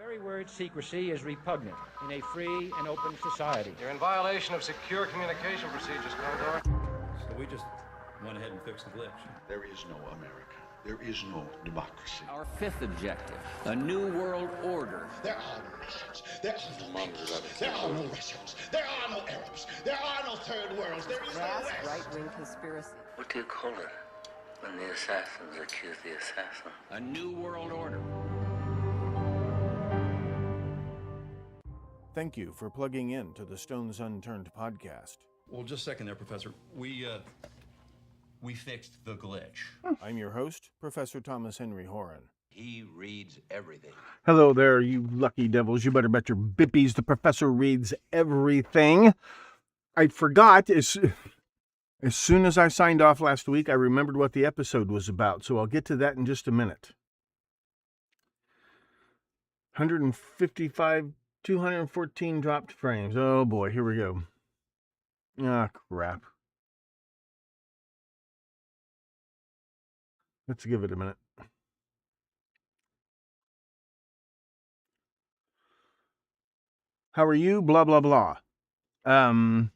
very word secrecy is repugnant in a free and open society. You're in violation of secure communication procedures, Commodore. So we just went ahead and fixed the glitch. There is no America. There is no democracy. Our fifth objective, a new world order. There are no Russians. There are no Mongols. There are no Russians. There are no Arabs. There are no third worlds. There is no West. Right-wing conspiracy. What do you call it when the assassins accuse the assassin? A new world order. Thank you for plugging in to the Stones Unturned podcast. Well, just a second there, Professor. We fixed the glitch. I'm your host, Professor Thomas Henry Horan. He reads everything. Hello there, you lucky devils. You better bet your bippies the professor reads everything. I forgot, as soon as I signed off last week, I remembered what the episode was about, so I'll get to that in just a minute. 155, 214 dropped frames. Oh boy, here we go. Ah, crap. Let's give it a minute. How are you? Blah, blah, blah. Well,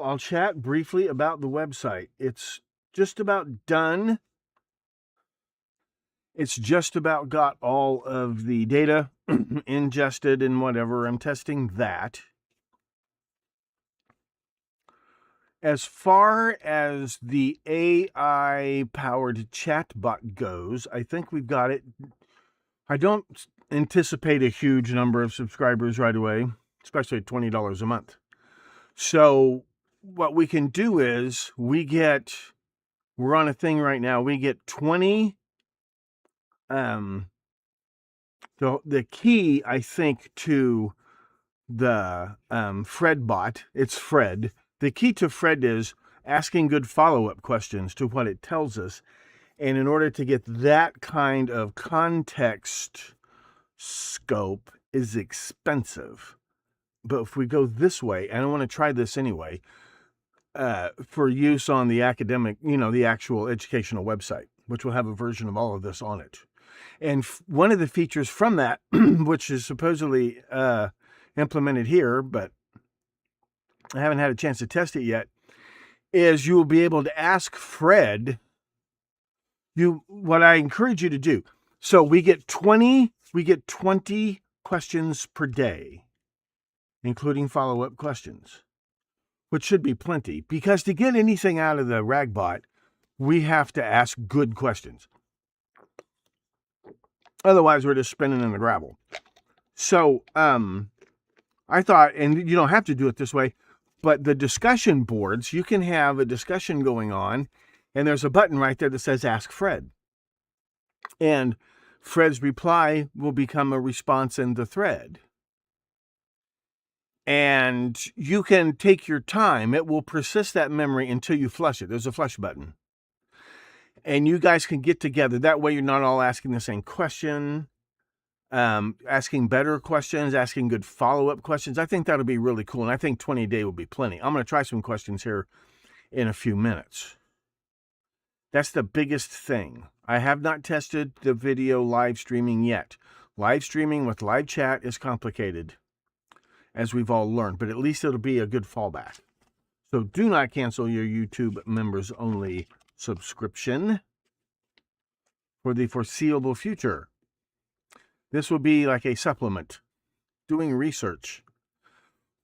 I'll chat briefly about the website. It's just about done. It's just about got all of the data ingested and whatever. I'm testing that. As far as the AI-powered chatbot goes, I think we've got it. I don't anticipate a huge number of subscribers right away, especially at $20 a month. So what we can do is we're on a thing right now. We get 20. The key, I think, to the Fred bot, it's Fred. The key to Fred is asking good follow-up questions to what it tells us. And in order to get that kind of context scope is expensive. But if we go this way, and I want to try this anyway, for use on the academic, the actual educational website, which will have a version of all of this on it. And one of the features from that, which is supposedly implemented here, but I haven't had a chance to test it yet, is you will be able to ask Fred what I encourage you to do. So we get 20 questions per day, including follow-up questions, which should be plenty, because to get anything out of the Ragbot, we have to ask good questions. Otherwise, we're just spinning in the gravel. So I thought, and you don't have to do it this way, but the discussion boards, you can have a discussion going on, and there's a button right there that says Ask Fred. And Fred's reply will become a response in the thread. And you can take your time. It will persist that memory until you flush it. There's a flush button. And you guys can get together. That way you're not all asking the same question. Asking better questions, asking good follow-up questions. I think that'll be really cool, and I think 20 a day will be plenty. I'm going to try some questions here in a few minutes. That's the biggest thing. I have not tested the video live streaming yet. Live streaming with live chat is complicated, as we've all learned, but at least it'll be a good fallback. So do not cancel your YouTube members-only subscription for the foreseeable future. This will be like a supplement, doing research.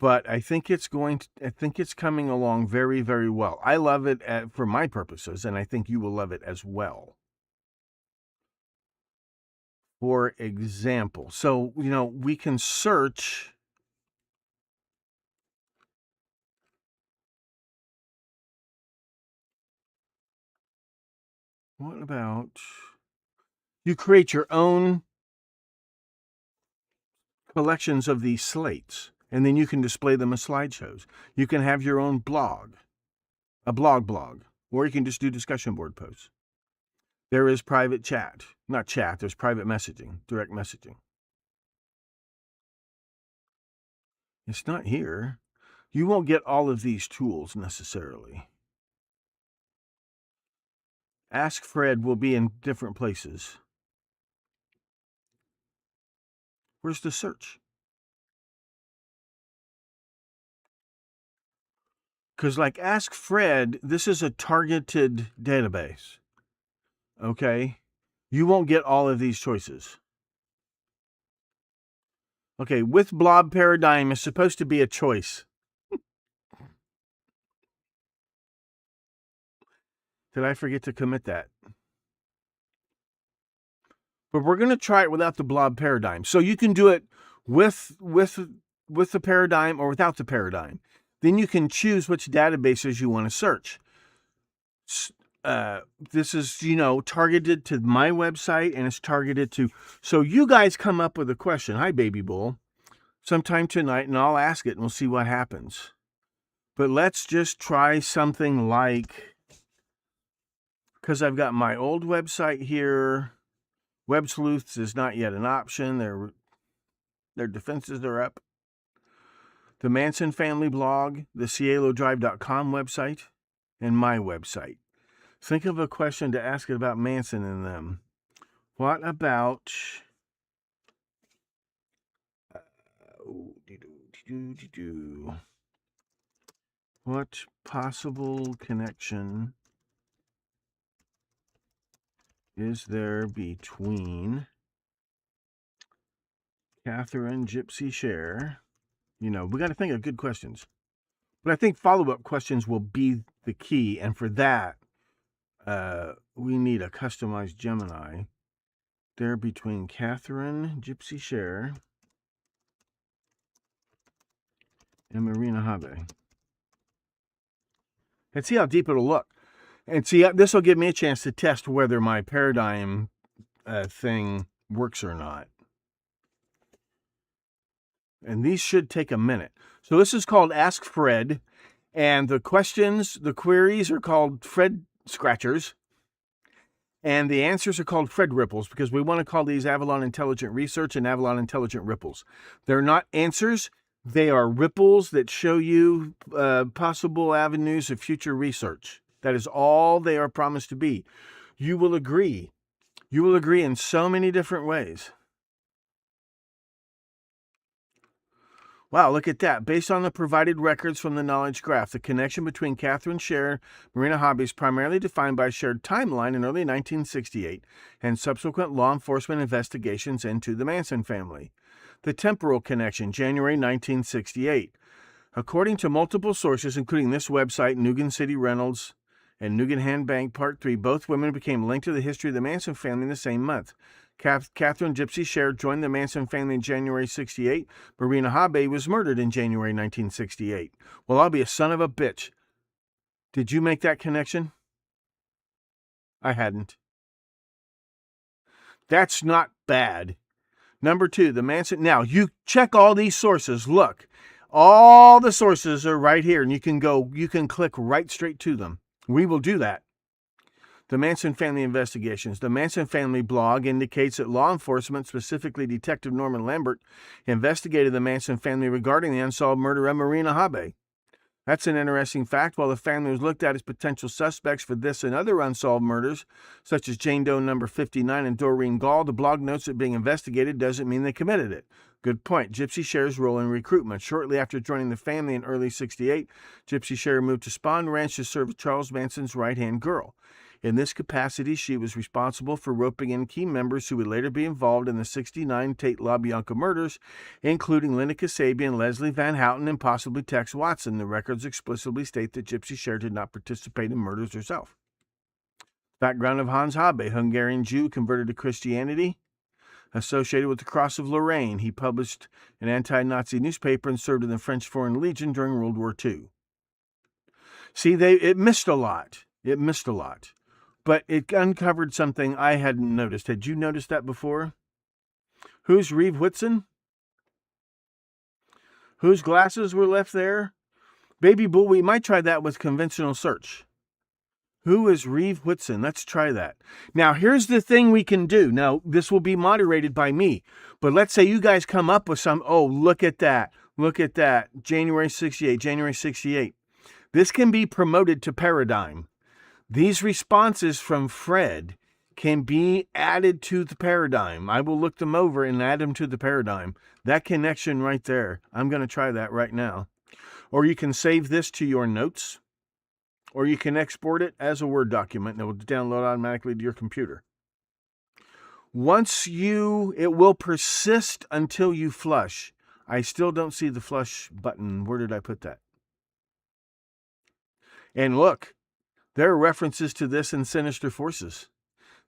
But I think it's coming along very, very well. I love it for my purposes, and I think you will love it as well. For example, so, we can search. What about, you create your own collections of these slates, and then you can display them as slideshows. You can have your own blog, a blog, or you can just do discussion board posts. There is private chat, not chat, there's private messaging, direct messaging. It's not here. You won't get all of these tools necessarily. Ask Fred will be in different places. Where's the search? Because like Ask Fred, this is a targeted database. Okay? You won't get all of these choices. Okay, with blob paradigm is supposed to be a choice. Did I forget to commit that? But we're going to try it without the blob paradigm. So you can do it with the paradigm or without the paradigm. Then you can choose which databases you want to search. This is, targeted to my website, and it's targeted to... So you guys come up with a question. Hi, Baby Bull. Sometime tonight, and I'll ask it, and we'll see what happens. But let's just try something like... Because I've got my old website here. Web sleuths is not yet an option. Their defenses are up. The Manson family blog, the cielodrive.com website, and my website. Think of a question to ask it about Manson in them. What about... What possible connection is there between Catherine Gypsy Share? We got to think of good questions. But I think follow-up questions will be the key. And for that, we need a customized Gemini. There between Catherine Gypsy Share and Marina Habe. And see how deep it'll look. And see, this will give me a chance to test whether my paradigm thing works or not. And these should take a minute. So this is called Ask Fred. And the questions, the queries are called Fred Scratchers. And the answers are called Fred Ripples, because we want to call these Avalon Intelligent Research and Avalon Intelligent Ripples. They're not answers. They are ripples that show you possible avenues of future research. That is all they are promised to be. You will agree. You will agree in so many different ways. Wow, look at that. Based on the provided records from the knowledge graph, the connection between Catherine Share and Marina Habe is primarily defined by a shared timeline in early 1968 and subsequent law enforcement investigations into the Manson family. The temporal connection, January 1968. According to multiple sources, including this website, Nugan City Reynolds, and Nugan Hand Bank Part 3, both women became linked to the history of the Manson family in the same month. Catherine Gypsy Share joined the Manson family in January 68. Marina Habe was murdered in January 1968. Well, I'll be a son of a bitch. Did you make that connection? I hadn't. That's not bad. Number 2, the Manson... Now, you check all these sources. Look, all the sources are right here, and you can click right straight to them. We will do that. The Manson family investigations. The Manson family blog indicates that law enforcement, specifically Detective Norman Lambert, investigated the Manson family regarding the unsolved murder of Marina Habe. That's an interesting fact. While the family was looked at as potential suspects for this and other unsolved murders, such as Jane Doe number 59 and Doreen Gall, the blog notes that being investigated doesn't mean they committed it. Good point. Gypsy Share's role in recruitment. Shortly after joining the family in early 68, Gypsy Share moved to Spahn Ranch to serve as Charles Manson's right-hand girl. In this capacity, she was responsible for roping in key members who would later be involved in the 69 Tate LaBianca murders, including Linda Kasabian, Leslie Van Houten, and possibly Tex Watson. The records explicitly state that Gypsy Share did not participate in murders herself. Background of Hans Habe, Hungarian Jew converted to Christianity, associated with the Cross of Lorraine. He published an anti-Nazi newspaper and served in the French Foreign Legion during World War II. See, it missed a lot. It missed a lot. But it uncovered something I hadn't noticed. Had you noticed that before? Who's Reeve Whitson? Whose glasses were left there? Baby Bull, we might try that with conventional search. Who is Reeve Whitson? Let's try that. Now, here's the thing we can do. Now, this will be moderated by me. But let's say you guys come up with some, oh, look at that. Look at that. January 68, January 68. This can be promoted to Paradigm. These responses from Fred can be added to the paradigm. I will look them over and add them to the paradigm. That connection right there, I'm going to try that right now. Or you can save this to your notes, or you can export it as a Word document and it will download automatically to your computer. It will persist until you flush. I still don't see the flush button. Where did I put that? And look, there are references to this in Sinister Forces.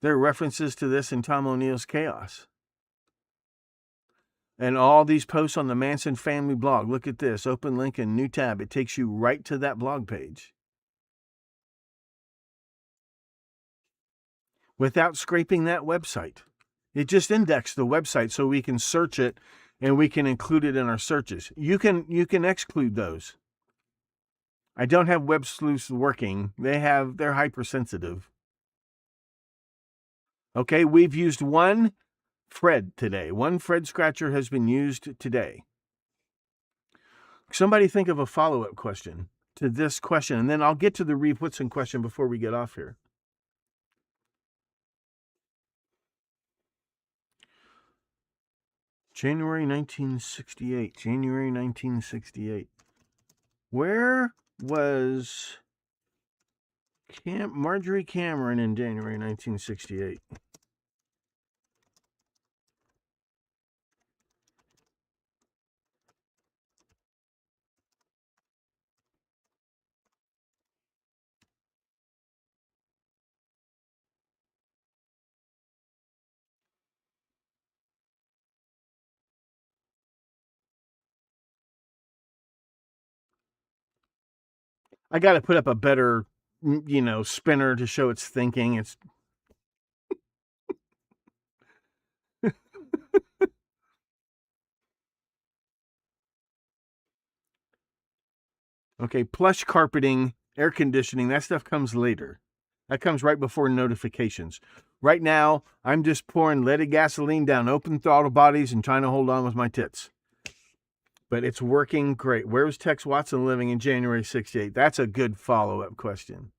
There are references to this in Tom O'Neill's Chaos. And all these posts on the Manson family blog. Look at this. Open link and new tab. It takes you right to that blog page. Without scraping that website. It just indexed the website so we can search it and we can include it in our searches. You can exclude those. I don't have web sleuths working. They're hypersensitive. Okay, we've used one Fred today. One Fred scratcher has been used today. Somebody think of a follow-up question to this question, and then I'll get to the Reeve Whitson question before we get off here. January 1968. January 1968. Where was Marjorie Cameron in January 1968? I got to put up a better, spinner to show it's thinking. It's okay. Plush carpeting, air conditioning, that stuff comes later. That comes right before notifications. Right now, I'm just pouring leaded gasoline down open throttle bodies and trying to hold on with my tits. But it's working great. Where was Tex Watson living in January 68? That's a good follow-up question.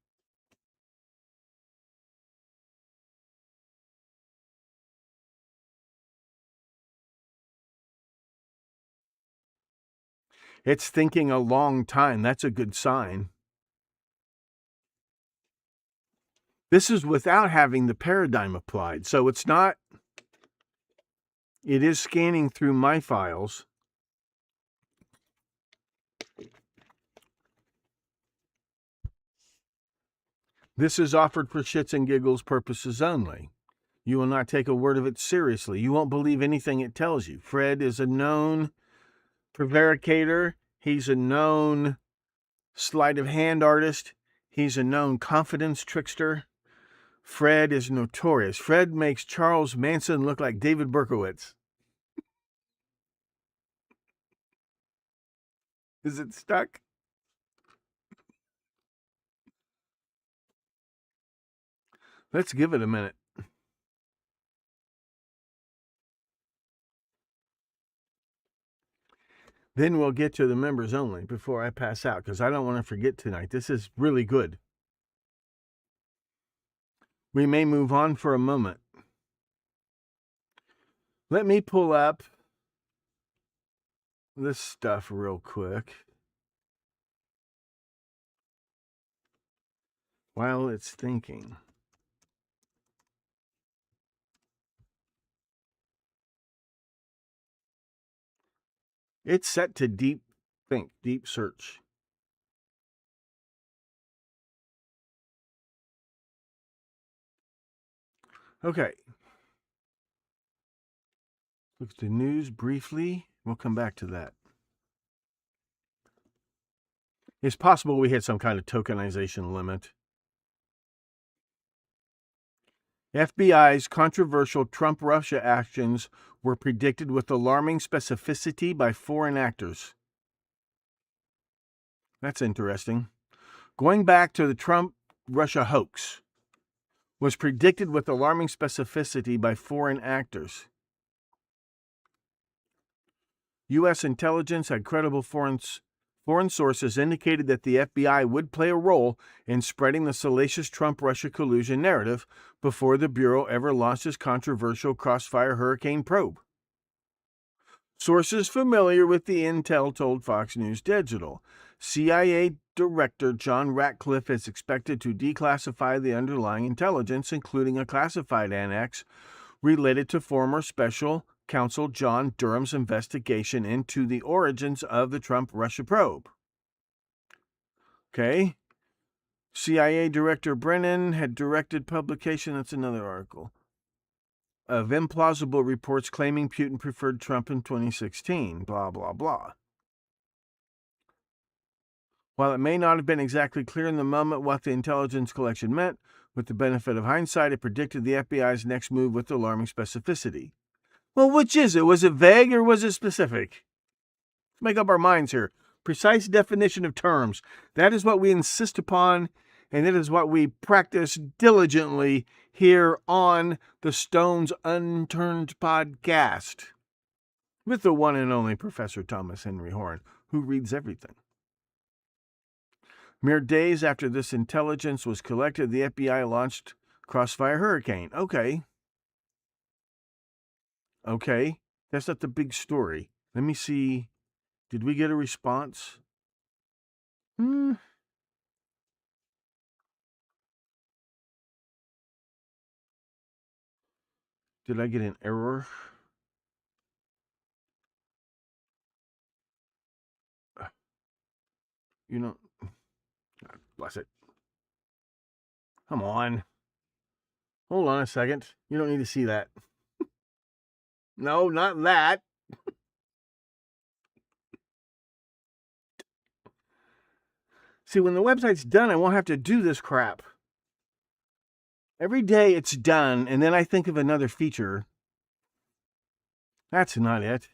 It's thinking a long time. That's a good sign. This is without having the paradigm applied. So it's not, it is scanning through my files. This is offered for shits and giggles purposes only. You will not take a word of it seriously. You won't believe anything it tells you. Fred is a known prevaricator. He's a known sleight of hand artist. He's a known confidence trickster. Fred is notorious. Fred makes Charles Manson look like David Berkowitz. Is it stuck? Let's give it a minute. Then we'll get to the members only before I pass out, because I don't want to forget tonight. This is really good. We may move on for a moment. Let me pull up this stuff real quick while it's thinking. It's set to deep think, deep search. Okay. Look at the news briefly. We'll come back to that. It's possible we hit some kind of tokenization limit. FBI's controversial Trump-Russia actions were predicted with alarming specificity by foreign actors. That's interesting. Going back to the Trump-Russia hoax was predicted with alarming specificity by foreign actors. U.S. intelligence had credible Foreign sources indicated that the FBI would play a role in spreading the salacious Trump-Russia collusion narrative before the Bureau ever launched its controversial Crossfire Hurricane probe. Sources familiar with the intel told Fox News Digital. CIA Director John Ratcliffe is expected to declassify the underlying intelligence, including a classified annex related to former Special Counsel John Durham's investigation into the origins of the Trump-Russia probe. Okay. CIA Director Brennan had directed publication, that's another article, of implausible reports claiming Putin preferred Trump in 2016, blah, blah, blah. While it may not have been exactly clear in the moment what the intelligence collection meant, with the benefit of hindsight, it predicted the FBI's next move with alarming specificity. Well, which is it? Was it vague or was it specific? Let's make up our minds here. Precise definition of terms. That is what we insist upon, and it is what we practice diligently here on the Stones Unturned podcast with the one and only Professor Thomas Henry Horn, who reads everything. Mere days after this intelligence was collected, the FBI launched Crossfire Hurricane. Okay, that's not the big story. Let me see. Did we get a response? Did I get an error? God bless it. Come on. Hold on a second. You don't need to see that. No, not that. See, when the website's done, I won't have to do this crap. Every day it's done, and then I think of another feature. That's not it.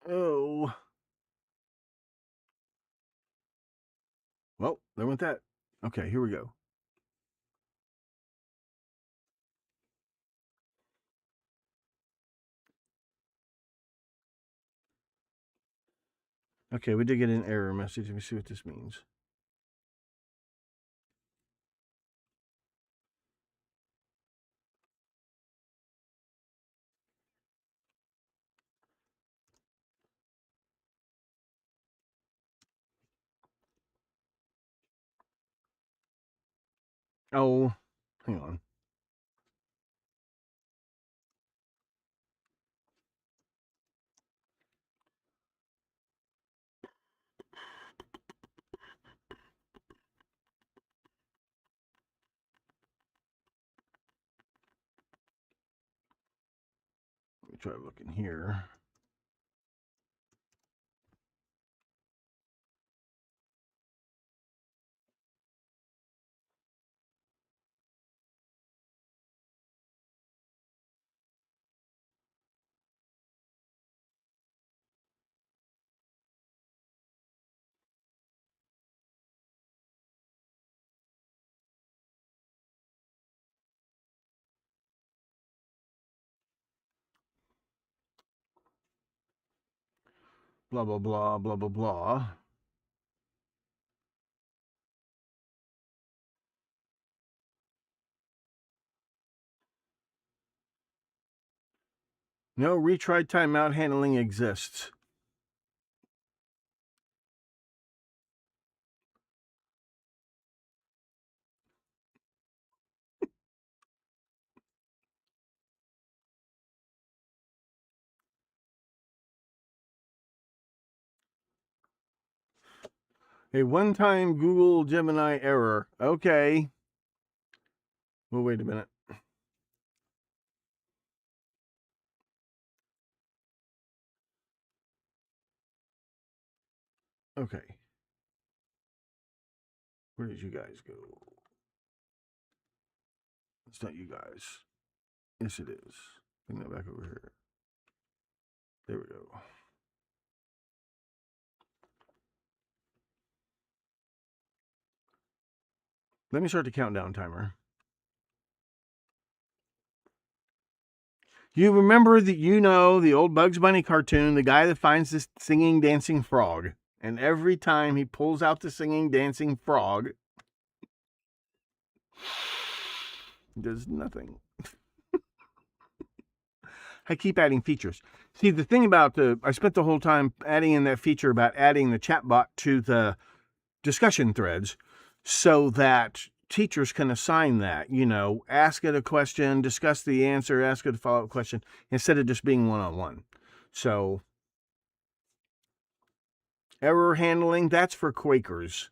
Oh. Well, there went that. Okay, here we go. Okay, we did get an error message. Let me see what this means. Oh, hang on. Let me try looking here. Blah, blah, blah, blah, blah, blah. No retry timeout handling exists. A one-time Google Gemini error. Okay. Well, wait a minute. Okay. Where did you guys go? It's not you guys. Yes, it is. Bring that back over here. There we go. Let me start the countdown timer. You remember that, the old Bugs Bunny cartoon, the guy that finds this singing, dancing frog. And every time he pulls out the singing, dancing frog, does nothing. I keep adding features. See, the thing about I spent the whole time adding in that feature about adding the chatbot to the discussion threads so that teachers can assign that, ask it a question, discuss the answer, ask it a follow-up question, instead of just being one-on-one. So, error handling, that's for Quakers.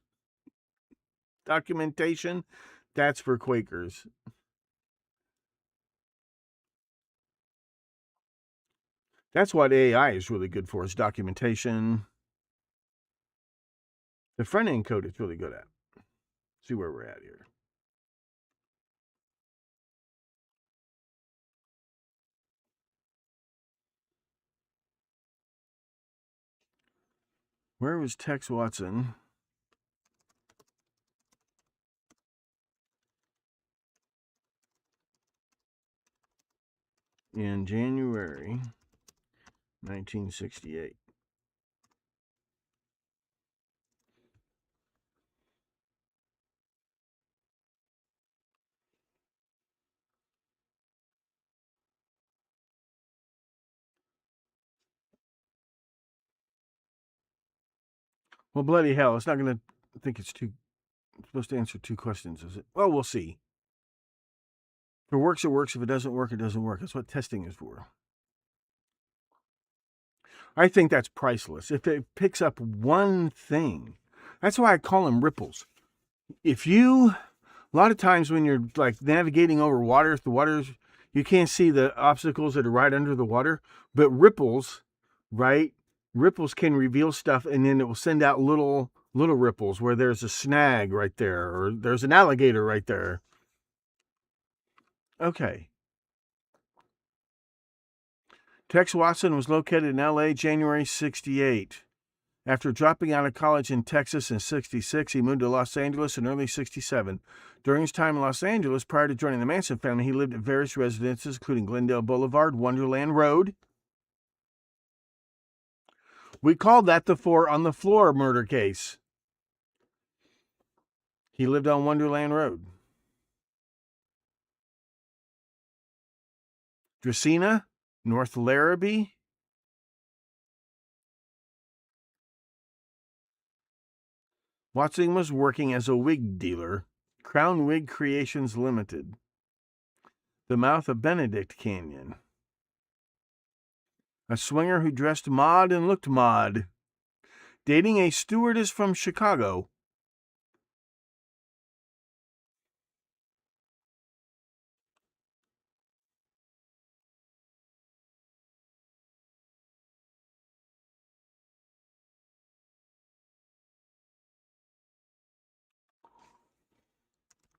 Documentation, that's for Quakers. That's what AI is really good for, is documentation. The front-end code it's really good at. See where we're at here. Where was Tex Watson? In January 1968. Well, bloody hell, it's not going to think it's supposed to answer two questions, is it? Well, we'll see. If it works, it works. If it doesn't work, it doesn't work. That's what testing is for. I think that's priceless. If it picks up one thing, that's why I call them ripples. A lot of times when you're like navigating over water, if the water's, you can't see the obstacles that are right under the water, but ripples, right? Ripples can reveal stuff, and then it will send out little ripples where there's a snag right there, or there's an alligator right there. Okay. Tex Watson was located in L.A. January 68. After dropping out of college in Texas in 66, he moved to Los Angeles in early 67. During his time in Los Angeles, prior to joining the Manson family, he lived at various residences, including Glendale Boulevard, Wonderland Road. We called that the 4 on the floor murder case. He lived on Wonderland Road. Dracaena, North Larrabee. Watson was working as a wig dealer, Crown Wig Creations Limited. The mouth of Benedict Canyon. A swinger who dressed mod and looked mod. Dating a stewardess from Chicago.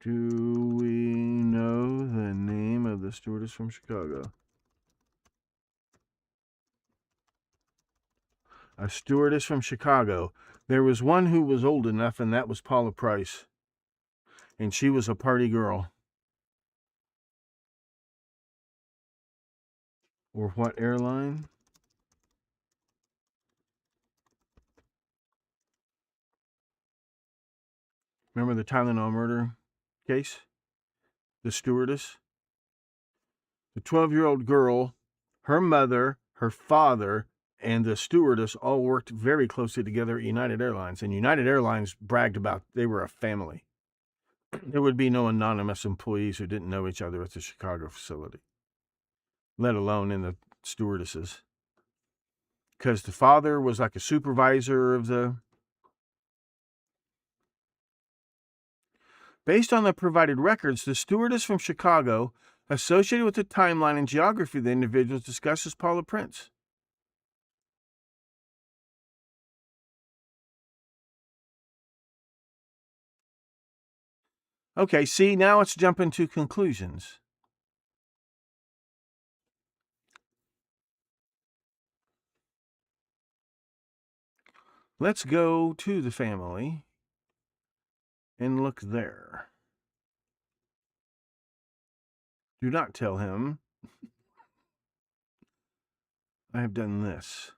Do we know the name of the stewardess from Chicago? A stewardess from Chicago. There was one who was old enough, and that was Paula Price. And she was a party girl. Or what airline? Remember the Tylenol murder case? The stewardess? The 12-year-old girl, her mother, her father, and the stewardess all worked very closely together at United Airlines. And United Airlines bragged about they were a family. There would be no anonymous employees who didn't know each other at the Chicago facility, let alone in the stewardesses. Because the father was like a supervisor of the... Based on the provided records, the stewardess from Chicago, associated with the timeline and geography of the individuals, discusses Paula Prince. Okay, see, now it's jumping to conclusions. Let's go to the family and look there. Do not tell him I have done this.